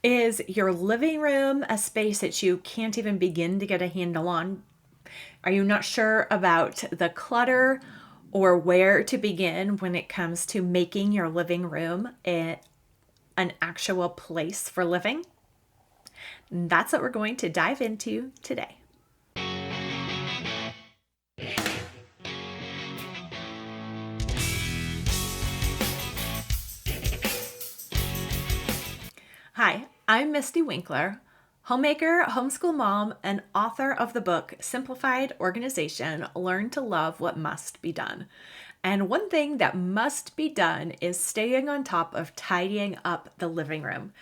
Is your living room a space that you can't even begin to get a handle on? Are you not sure about the clutter or where to begin when it comes to making your living room an actual place for living? That's what we're going to dive into today. Hi, I'm Mystie Winckler, homemaker, homeschool mom, and author of the book Simplified Organization, Learn to Love What Must Be Done. And one thing that must be done is staying on top of tidying up the living room.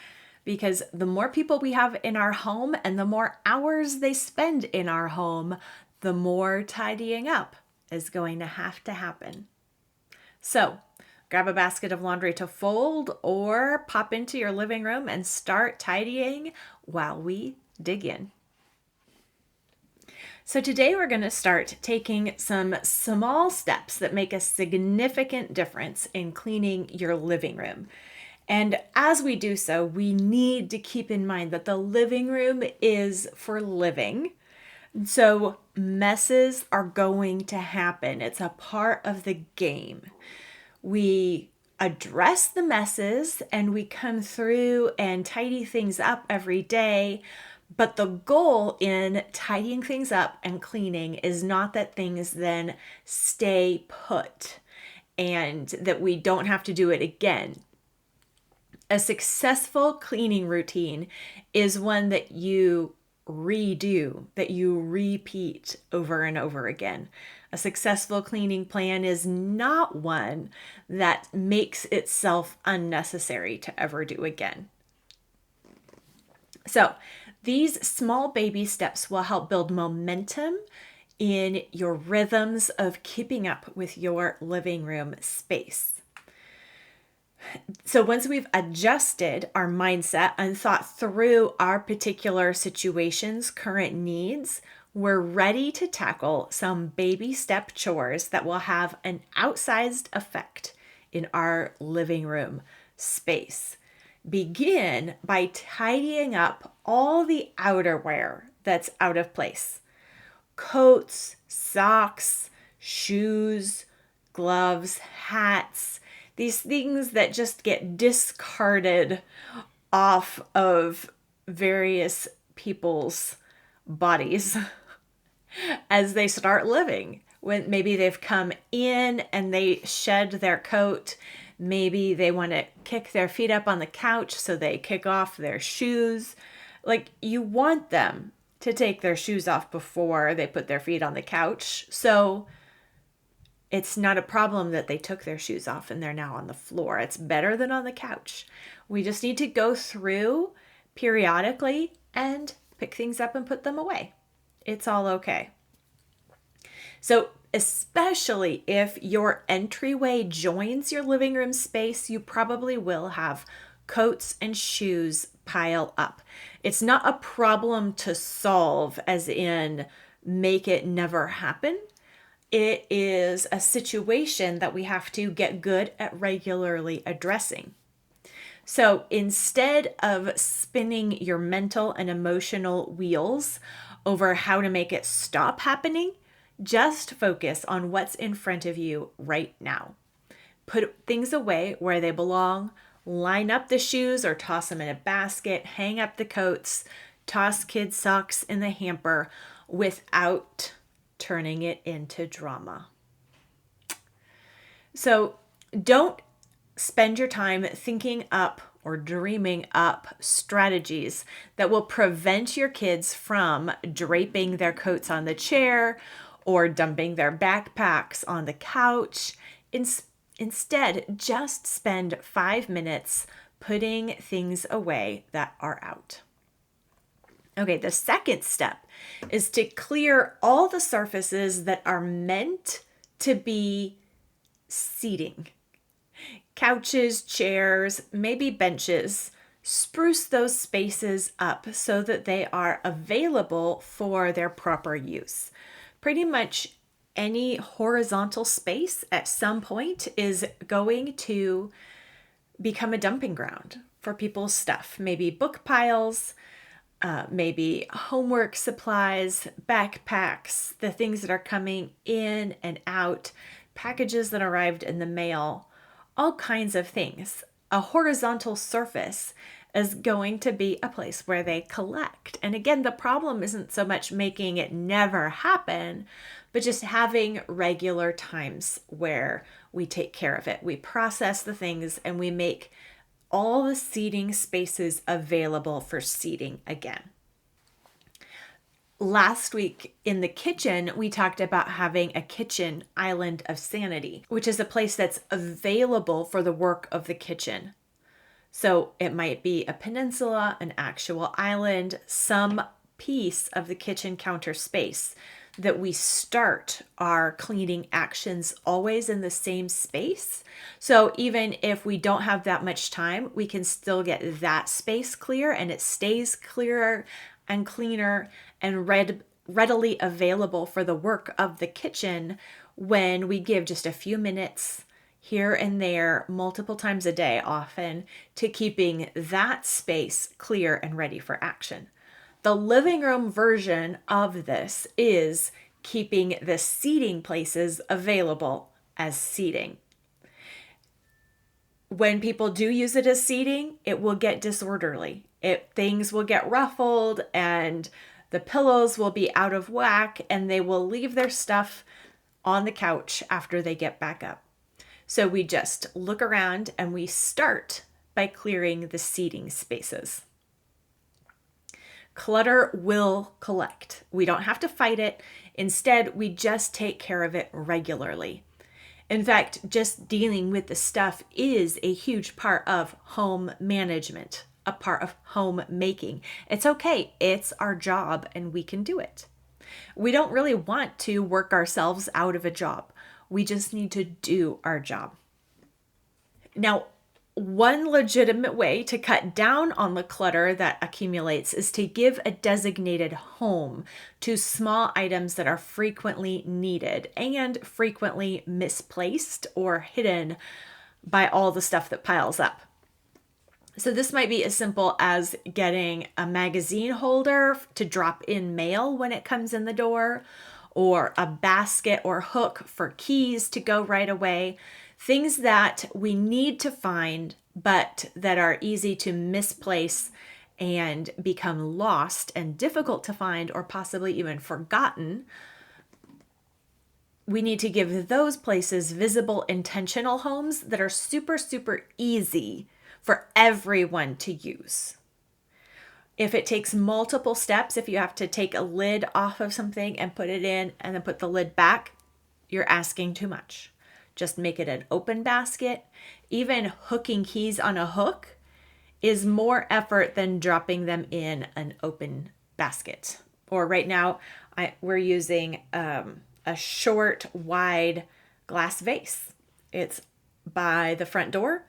Because the more people we have in our home and the more hours they spend in our home, the more tidying up is going to have to happen. So, grab a basket of laundry to fold or pop into your living room and start tidying while we dig in. So today we're going to start taking some small steps that make a significant difference in cleaning your living room. And as we do so, we need to keep in mind that the living room is for living. So messes are going to happen. It's a part of the game. We address the messes and we come through and tidy things up every day. But the goal in tidying things up and cleaning is not that things then stay put and that we don't have to do it again. A successful cleaning routine is one that you redo, that you repeat over and over again. A successful cleaning plan is not one that makes itself unnecessary to ever do again. So, these small baby steps will help build momentum in your rhythms of keeping up with your living room space. So once we've adjusted our mindset and thought through our particular situation's current needs, we're ready to tackle some baby step chores that will have an outsized effect in our living room space. Begin by tidying up all the outerwear that's out of place. Coats, socks, shoes, gloves, hats, these things that just get discarded off of various people's bodies as they start living. When maybe they've come in and they shed their coat, maybe they want to kick their feet up on the couch, so they kick off their shoes. Like, you want them to take their shoes off before they put their feet on the couch. So it's not a problem that they took their shoes off and they're now on the floor. It's better than on the couch. We just need to go through periodically and pick things up and put them away. It's all okay. So especially if your entryway joins your living room space, you probably will have coats and shoes pile up. It's not a problem to solve, as in make it never happen. It is a situation that we have to get good at regularly addressing. So instead of spinning your mental and emotional wheels over how to make it stop happening, just focus on what's in front of you right now. Put things away where they belong. Line up the shoes or toss them in a basket. Hang up the coats. Toss kids' socks in the hamper without turning it into drama. So don't spend your time thinking up or dreaming up strategies that will prevent your kids from draping their coats on the chair or dumping their backpacks on the couch. Instead, just spend 5 minutes putting things away that are out. Okay, the second step is to clear all the surfaces that are meant to be seating. Couches, chairs, maybe benches. Spruce those spaces up so that they are available for their proper use. Pretty much any horizontal space at some point is going to become a dumping ground for people's stuff, maybe book piles, maybe homework supplies, backpacks, the things that are coming in and out, packages that arrived in the mail, all kinds of things. A horizontal surface is going to be a place where they collect. And again, the problem isn't so much making it never happen, but just having regular times where we take care of it. We process the things and we make all the seating spaces available for seating again. Last week in the kitchen, we talked about having a kitchen island of sanity, which is a place that's available for the work of the kitchen. So it might be a peninsula, an actual island, some piece of the kitchen counter space that we start our cleaning actions always in the same space. So even if we don't have that much time, we can still get that space clear, and it stays clearer and cleaner and readily available for the work of the kitchen when we give just a few minutes here and there, multiple times a day often, to keeping that space clear and ready for action. The living room version of this is keeping the seating places available as seating. When people do use it as seating, it will get disorderly. Things will get ruffled and the pillows will be out of whack, and they will leave their stuff on the couch after they get back up. So we just look around and we start by clearing the seating spaces. Clutter will collect. We don't have to fight it. Instead, we just take care of it regularly. In fact, just dealing with the stuff is a huge part of home management, a part of homemaking. It's okay. It's our job and we can do it. We don't really want to work ourselves out of a job. We just need to do our job. Now, one legitimate way to cut down on the clutter that accumulates is to give a designated home to small items that are frequently needed and frequently misplaced or hidden by all the stuff that piles up. So this might be as simple as getting a magazine holder to drop in mail when it comes in the door, or a basket or hook for keys to go right away. Things that we need to find, but that are easy to misplace and become lost and difficult to find, or possibly even forgotten. We need to give those places visible, intentional homes that are super, super easy for everyone to use. If it takes multiple steps, if you have to take a lid off of something and put it in and then put the lid back, you're asking too much. Just make it an open basket. Even hooking keys on a hook is more effort than dropping them in an open basket. Or right now, we're using a short, wide glass vase. It's by the front door.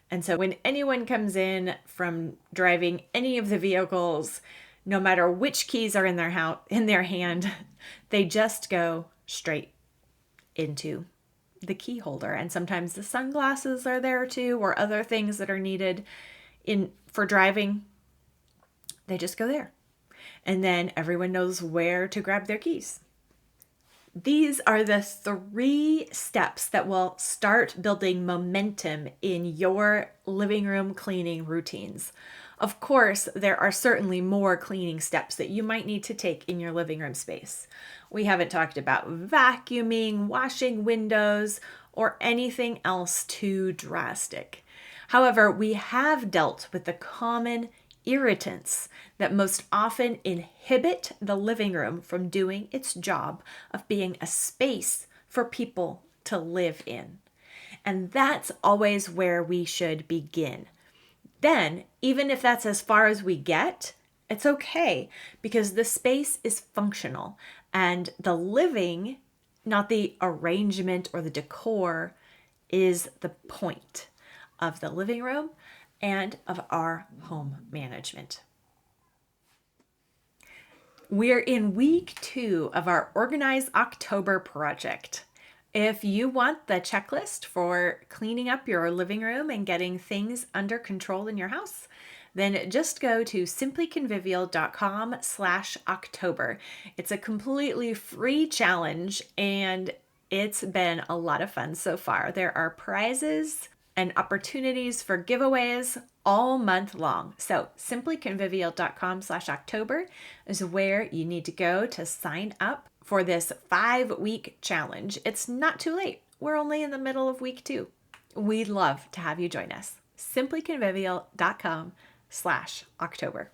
And so when anyone comes in from driving any of the vehicles, no matter which keys are in their hand, they just go straight into the key holder. And sometimes the sunglasses are there too, or other things that are needed for driving. They just go there. And then everyone knows where to grab their keys. These are the 3 steps that will start building momentum in your living room cleaning routines. Of course, there are certainly more cleaning steps that you might need to take in your living room space. We haven't talked about vacuuming, washing windows, or anything else too drastic. However, we have dealt with the common irritants that most inhibit the living room from doing its job of being a space for people to live in. And that's always where we should begin. Then, even if that's as far as we get, it's okay, because the space is functional and the living, not the arrangement or the decor, is the point of the living room and of our home management. We're in week 2 of our Organize October project. If you want the checklist for cleaning up your living room and getting things under control in your house, then just go to simplyconvivial.com/October. It's a completely free challenge and it's been a lot of fun so far. There are prizes and opportunities for giveaways all month long. So simplyconvivial.com/October is where you need to go to sign up for this 5-week challenge. It's not too late. We're only in the middle of week 2. We'd love to have you join us. simplyconvivial.com/October.